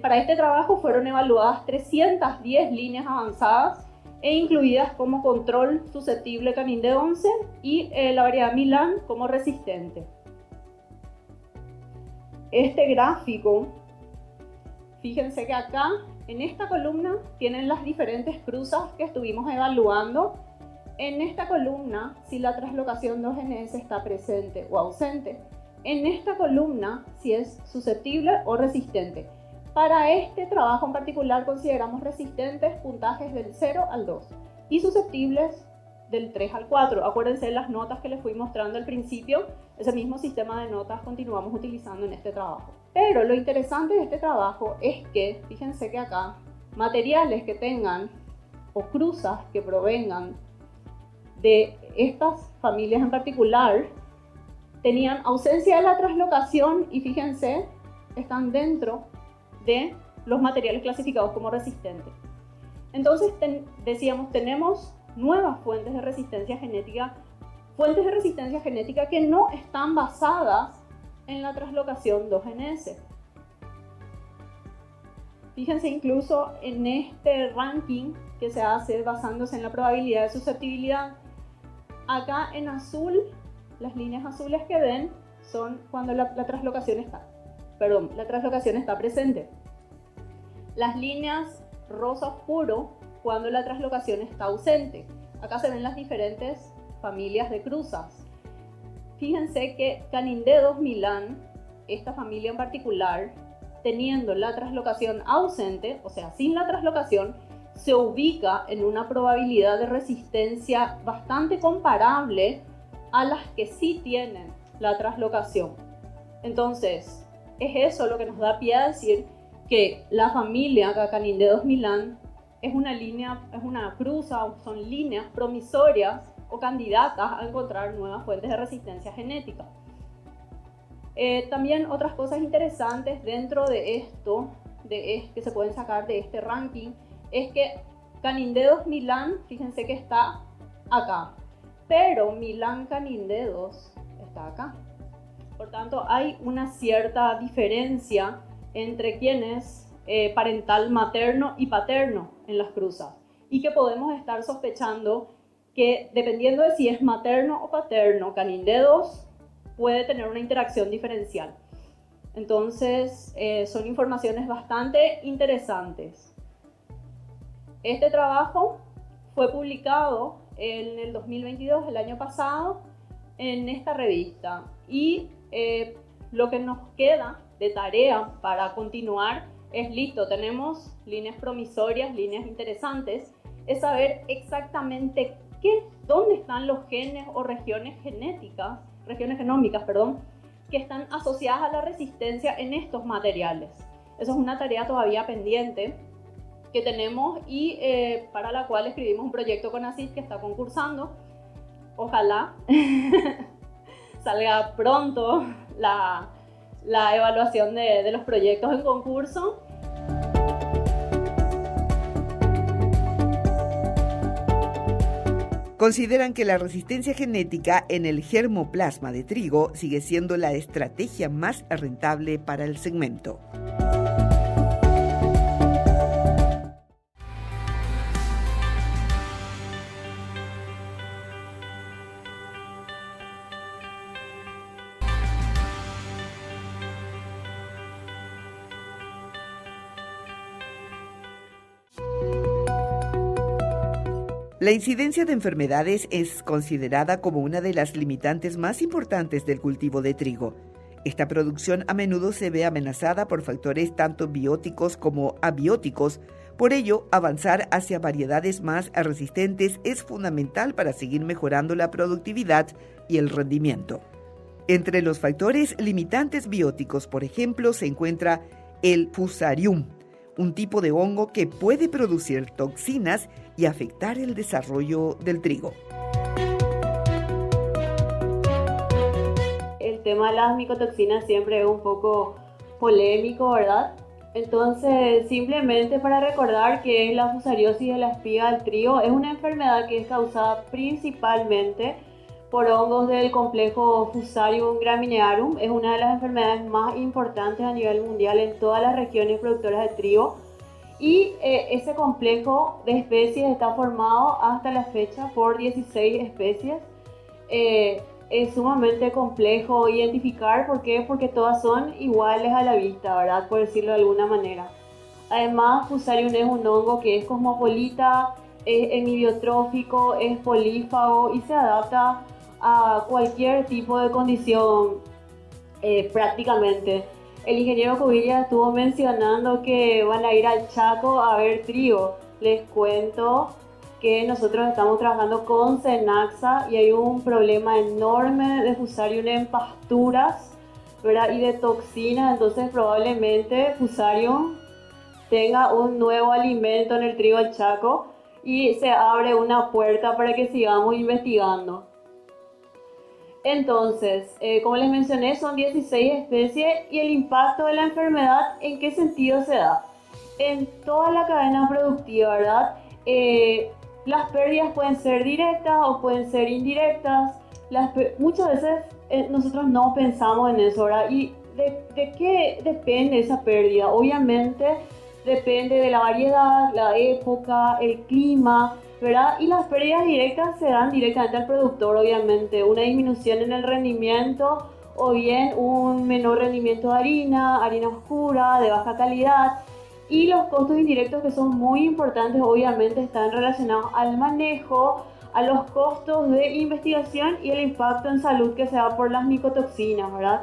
Speaker 5: Para este trabajo fueron evaluadas 310 líneas avanzadas e incluidas como control susceptible Canindé 11 y la variedad Milan como resistente. Este gráfico, fíjense que acá en esta columna tienen las diferentes cruzas que estuvimos evaluando. En esta columna, si la translocación 2NS está presente o ausente. En esta columna, si es susceptible o resistente. Para este trabajo en particular consideramos resistentes puntajes del 0 al 2 y susceptibles del 3 al 4. Acuérdense de las notas que les fui mostrando al principio, ese mismo sistema de notas continuamos utilizando en este trabajo. Pero lo interesante de este trabajo es que, fíjense que acá, materiales que tengan o cruzas que provengan de estas familias en particular, tenían ausencia de la translocación y fíjense, están dentro de los materiales clasificados como resistentes. Entonces decíamos, tenemos nuevas fuentes de resistencia genética que no están basadas en la translocación 2NS. Fíjense incluso en este ranking que se hace basándose en la probabilidad de susceptibilidad. Acá en azul, las líneas azules que ven son cuando la translocación está presente. Las líneas rosa oscuro cuando la translocación está ausente. Acá se ven las diferentes familias de cruzas. Fíjense que Canindé 2 Milan, esta familia en particular, teniendo la translocación ausente, o sea, sin la translocación, se ubica en una probabilidad de resistencia bastante comparable a las que sí tienen la translocación. Entonces, es eso lo que nos da pie a decir que la familia Canindé 2 Milan es una cruza, son líneas promisorias o candidatas a encontrar nuevas fuentes de resistencia genética. También otras cosas interesantes dentro de esto, que se pueden sacar de este ranking, es que Canindé 2 Milan, fíjense que está acá, pero Milan Canindé 2 está acá. Por tanto, hay una cierta diferencia entre quién es parental materno y paterno en las cruzas, y que podemos estar sospechando que dependiendo de si es materno o paterno, canindedos puede tener una interacción diferencial. Entonces, son informaciones bastante interesantes. Este trabajo fue publicado en el 2022, el año pasado, en esta revista. Y lo que nos queda de tarea para continuar es listo, tenemos líneas promisorias, líneas interesantes, es saber exactamente dónde están los genes o regiones genómicas, que están asociadas a la resistencia en estos materiales. Eso es una tarea todavía pendiente que tenemos y para la cual escribimos un proyecto con ACID que está concursando. Ojalá salga pronto la evaluación de los proyectos en concurso.
Speaker 1: Consideran que la resistencia genética en el germoplasma de trigo sigue siendo la estrategia más rentable para el segmento. La incidencia de enfermedades es considerada como una de las limitantes más importantes del cultivo de trigo. Esta producción a menudo se ve amenazada por factores tanto bióticos como abióticos. Por ello, avanzar hacia variedades más resistentes es fundamental para seguir mejorando la productividad y el rendimiento. Entre los factores limitantes bióticos, por ejemplo, se encuentra el Fusarium, un tipo de hongo que puede producir toxinas y afectar el desarrollo del trigo.
Speaker 5: El tema de las micotoxinas siempre es un poco polémico, ¿verdad? Entonces, simplemente para recordar que la fusariosis de la espiga del trigo es una enfermedad que es causada principalmente por hongos del complejo Fusarium graminearum. Es una de las enfermedades más importantes a nivel mundial en todas las regiones productoras de trigo. Y ese complejo de especies está formado hasta la fecha por 16 especies. Es sumamente complejo identificar. ¿Por qué? Porque todas son iguales a la vista, ¿verdad? Por decirlo de alguna manera. Además, Fusarium es un hongo que es cosmopolita, es hemibiotrófico, es polífago y se adapta a cualquier tipo de condición prácticamente. El ingeniero Cubilla estuvo mencionando que van a ir al Chaco a ver trigo. Les cuento que nosotros estamos trabajando con Cenaxa y hay un problema enorme de Fusarium en pasturas, ¿verdad? Y de toxinas, entonces probablemente Fusarium tenga un nuevo alimento en el trigo del Chaco y se abre una puerta para que sigamos investigando. Entonces, como les mencioné, son 16 especies y el impacto de la enfermedad, ¿en qué sentido se da? En toda la cadena productiva, ¿verdad? Las pérdidas pueden ser directas o pueden ser indirectas. Muchas veces nosotros no pensamos en eso, ¿verdad? ¿Y de qué depende esa pérdida? Obviamente depende de la variedad, la época, el clima, ¿verdad? Y las pérdidas directas se dan directamente al productor, obviamente. Una disminución en el rendimiento o bien un menor rendimiento de harina oscura, de baja calidad. Y los costos indirectos, que son muy importantes, obviamente están relacionados al manejo, a los costos de investigación y el impacto en salud que se da por las micotoxinas, ¿verdad?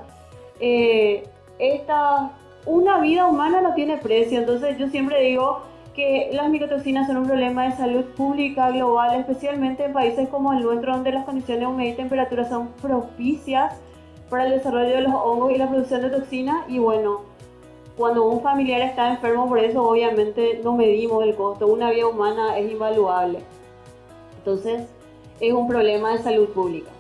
Speaker 5: Una vida humana no tiene precio, entonces yo siempre digo que las micotoxinas son un problema de salud pública global, especialmente en países como el nuestro, donde las condiciones de humedad y temperatura son propicias para el desarrollo de los hongos y la producción de toxinas. Y bueno, cuando un familiar está enfermo por eso, obviamente no medimos el costo. Una vida humana es invaluable. Entonces, es un problema de salud pública.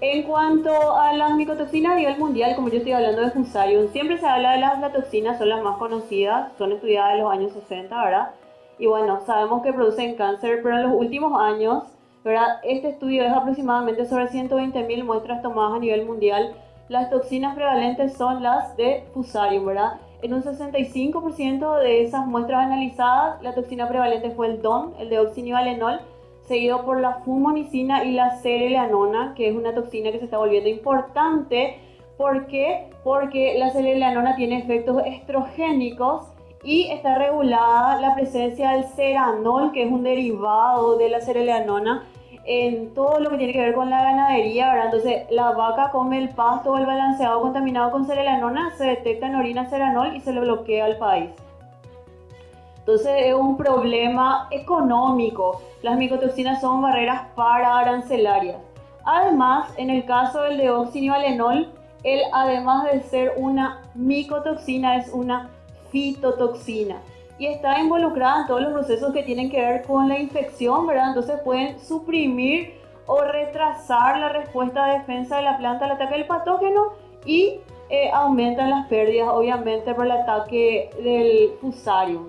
Speaker 5: En cuanto a las micotoxinas a nivel mundial, como yo estoy hablando de Fusarium, siempre se habla de las aflatoxinas, son las más conocidas, son estudiadas en los años 60, ¿verdad? Y bueno, sabemos que producen cáncer, pero en los últimos años, ¿verdad? Este estudio es aproximadamente sobre 120.000 muestras tomadas a nivel mundial las toxinas prevalentes son las de Fusarium, ¿verdad? En un 65% de esas muestras analizadas, la toxina prevalente fue el DON, el deoxinivalenol, seguido por la fumonicina y la sereleanona, que es una toxina que se está volviendo importante. ¿Por qué? Porque la sereleanona tiene efectos estrogénicos y está regulada la presencia del ceranol, que es un derivado de la sereleanona, en todo lo que tiene que ver con la ganadería, ¿verdad? Entonces, la vaca come el pasto o el balanceado contaminado con sereleanona, se detecta en orina ceranol y se le bloquea al país. Entonces, es un problema económico. Las micotoxinas son barreras pararancelarias. Además, en el caso del deoxinivalenol, él, además de ser una micotoxina, es una fitotoxina y está involucrada en todos los procesos que tienen que ver con la infección, ¿verdad? Entonces pueden suprimir o retrasar la respuesta de defensa de la planta al ataque del patógeno y aumentan las pérdidas, obviamente, por el ataque del Fusarium.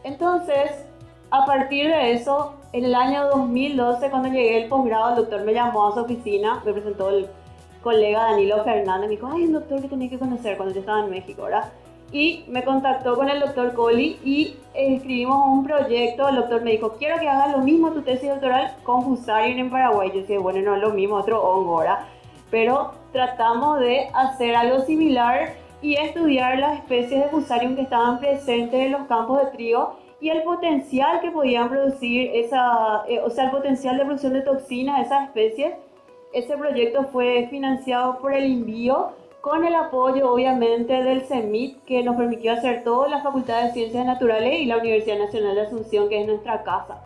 Speaker 5: Entonces, a partir de eso, en el año 2012, cuando llegué al posgrado, el doctor me llamó a su oficina, me presentó el colega Danilo Fernández, me dijo, hay un doctor que tenés que conocer cuando yo estaba en México, ¿verdad? Y me contactó con el doctor Colli y escribimos un proyecto. El doctor me dijo, quiero que hagas lo mismo tu tesis doctoral con Fusarium en Paraguay. Yo decía, bueno, no es lo mismo, otro hongo, ¿verdad? Pero tratamos de hacer algo similar y estudiar las especies de Fusarium que estaban presentes en los campos de trigo y el potencial que podían producir el potencial de producción de toxinas de esas especies. Ese proyecto fue financiado por el INVIO con el apoyo, obviamente, del CEMIT, que nos permitió hacer toda la Facultad de Ciencias Naturales y la Universidad Nacional de Asunción, que es nuestra casa.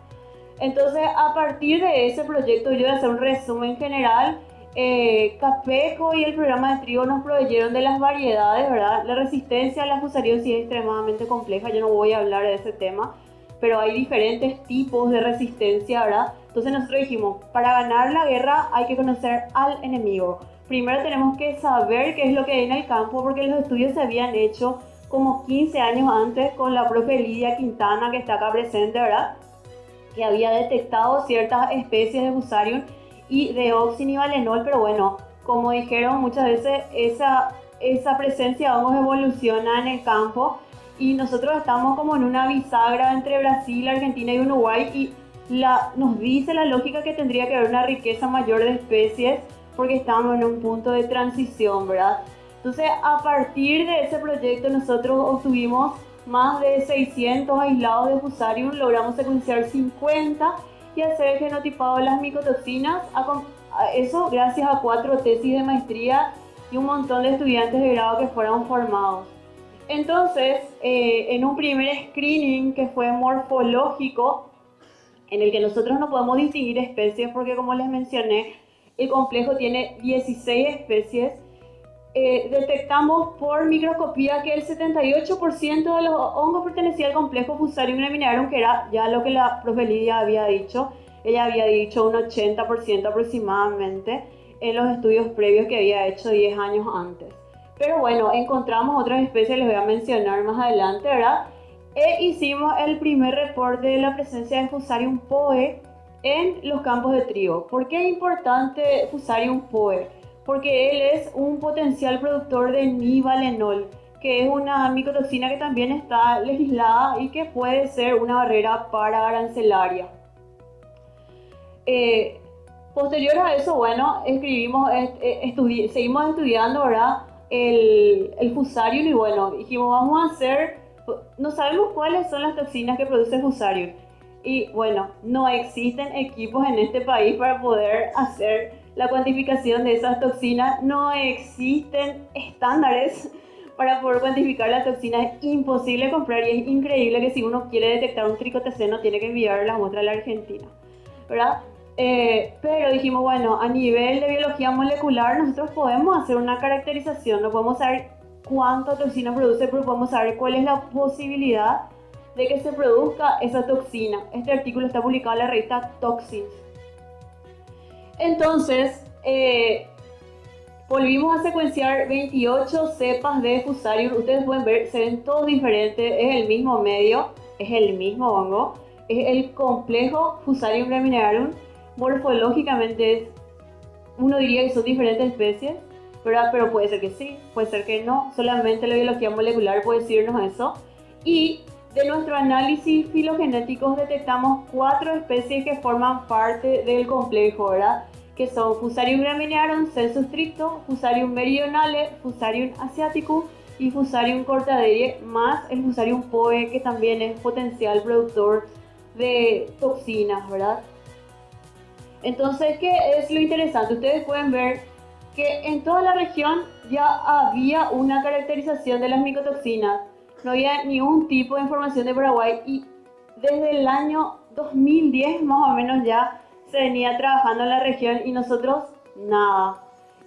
Speaker 5: Entonces, a partir de ese proyecto, yo voy a hacer un resumen general. Capeco y el programa de trigo nos proveyeron de las variedades, ¿verdad? La resistencia a la fusariosis es extremadamente compleja, yo no voy a hablar de ese tema, pero hay diferentes tipos de resistencia, ¿verdad? Entonces nosotros dijimos, para ganar la guerra hay que conocer al enemigo. Primero tenemos que saber qué es lo que hay en el campo, porque los estudios se habían hecho como 15 años antes con la profe Lidia Quintana, que está acá presente, ¿verdad? Que había detectado ciertas especies de Fusarium y deoxinivalenol, pero bueno, como dijeron muchas veces, esa presencia de hongos evoluciona en el campo y nosotros estamos como en una bisagra entre Brasil, Argentina y Uruguay y nos dice la lógica que tendría que haber una riqueza mayor de especies porque estamos en un punto de transición, ¿verdad? Entonces, a partir de ese proyecto nosotros obtuvimos más de 600 aislados de Fusarium, logramos secuenciar 50 y hacer el genotipado de las micotoxinas, eso gracias a 4 tesis de maestría y un montón de estudiantes de grado que fueron formados. Entonces, en un primer screening que fue morfológico, en el que nosotros no podemos distinguir especies porque, como les mencioné, el complejo tiene 16 especies, detectamos por microscopía que el 78% de los hongos pertenecía al complejo Fusarium graminearum, que era ya lo que la profe Lidia había dicho. Ella había dicho un 80% aproximadamente en los estudios previos que había hecho 10 años antes. Pero bueno, encontramos otras especies, les voy a mencionar más adelante, ¿verdad? Hicimos el primer reporte de la presencia de Fusarium POE en los campos de trigo. ¿Por qué es importante Fusarium POE? Porque él es un potencial productor de nivalenol, que es una micotoxina que también está legislada y que puede ser una barrera paraarancelaria. Posterior a eso, bueno, seguimos estudiando, ¿verdad? El Fusarium y bueno, dijimos, vamos a hacer, no sabemos cuáles son las toxinas que produce Fusarium. Y bueno, no existen equipos en este país para poder hacer la cuantificación de esas toxinas, no existen estándares para poder cuantificar las toxinas, es imposible comprar y es increíble que si uno quiere detectar un tricoteceno tiene que enviar la muestra a la Argentina, ¿verdad? Pero dijimos, bueno, a nivel de biología molecular nosotros podemos hacer una caracterización, no podemos saber cuánta toxina produce, pero podemos saber cuál es la posibilidad de que se produzca esa toxina. Este artículo está publicado en la revista Toxins. Entonces, volvimos a secuenciar 28 cepas de Fusarium. Ustedes pueden ver, se ven todos diferentes, es el mismo medio, es el mismo hongo, es el complejo Fusarium graminearum. Morfológicamente es uno diría que son diferentes especies, ¿verdad? Pero puede ser que sí, puede ser que no. Solamente la biología molecular puede decirnos eso. Y de nuestro análisis filogenético detectamos 4 especies que forman parte del complejo, ¿verdad? Que son Fusarium graminearum sensu stricto, Fusarium meridionale, Fusarium asiaticum y Fusarium cordaderie, más el Fusarium poe, que también es potencial productor de toxinas, ¿verdad? Entonces, ¿qué es lo interesante? Ustedes pueden ver que en toda la región ya había una caracterización de las micotoxinas. No había ningún tipo de información de Paraguay y desde el año 2010 más o menos ya se venía trabajando en la región y nosotros nada.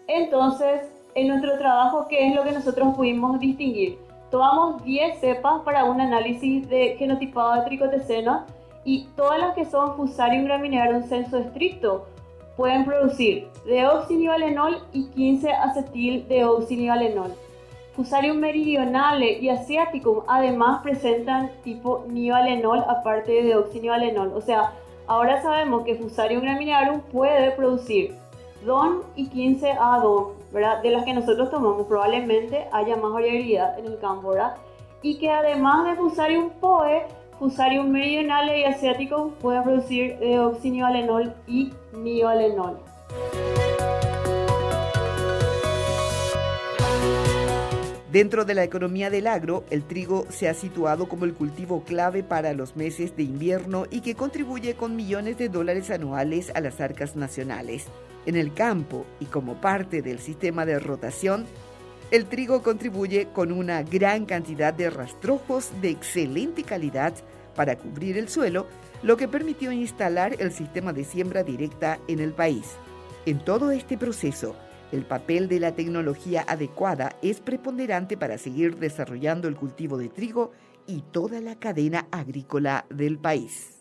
Speaker 5: Entonces, en nuestro trabajo, ¿qué es lo que nosotros pudimos distinguir? Tomamos 10 cepas para un análisis de genotipado de tricoteceno y todas las que son Fusarium graminearum sensu stricto pueden producir deoxinivalenol y 15-acetil deoxinivalenol. Fusarium meridionale y asiaticum además presentan tipo nivalenol aparte de deoxinivalenol. O sea, ahora sabemos que Fusarium graminearum puede producir DON y 15A-DON, ¿verdad? De las que nosotros tomamos, probablemente haya más variabilidad en el campo, ¿verdad? Y que además de Fusarium poe, Fusarium meridionale y asiaticum pueden producir deoxinivalenol y nivalenol.
Speaker 1: Dentro de la economía del agro, el trigo se ha situado como el cultivo clave para los meses de invierno y que contribuye con millones de dólares anuales a las arcas nacionales. En el campo y como parte del sistema de rotación, el trigo contribuye con una gran cantidad de rastrojos de excelente calidad para cubrir el suelo, lo que permitió instalar el sistema de siembra directa en el país. En todo este proceso, el papel de la tecnología adecuada es preponderante para seguir desarrollando el cultivo de trigo y toda la cadena agrícola del país.